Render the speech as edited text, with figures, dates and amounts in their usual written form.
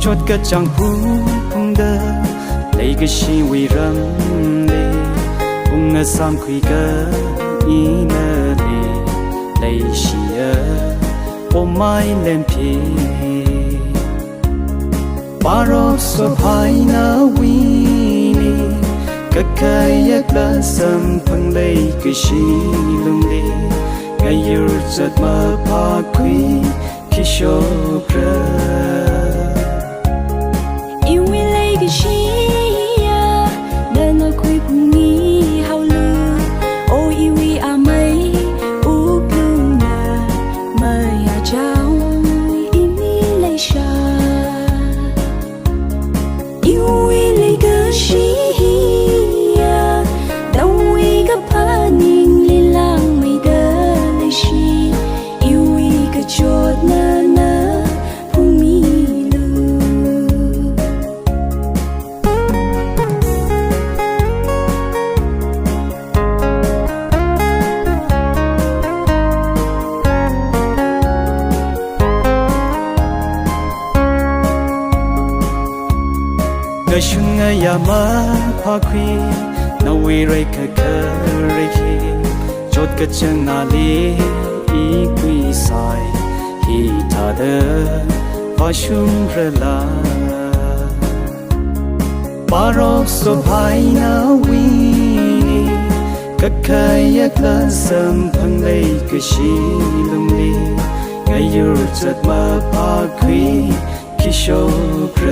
ชดกะจังพูพงเดเลยกะชีวิรัมเลอุงะสามคุยกะอีนาเลเลยชีเอโอไม่เล่นพีปารอสภายนาวีนีกะเคยยักละสัมพังเลยกะชีลุงเลไงยูจัดมาพาคุยคิโชเพร因为那个心呀，那那亏不你好了，哦，因为阿妹无不那么呀叫因你来杀，因为那个心呀，当我一个怕你里浪没得来西，因为个脚那。กะชุงะยามาพาคุยนาเวไรกะกะไรคิจดกะจังนาลีอีกุยไซฮีทาเดฟาชุมระลาปารอกสภายนาวีกะเคยยักละสัมพังเลยกะชีลุงลีไงยูจัดมาพาคุยคิโชเพร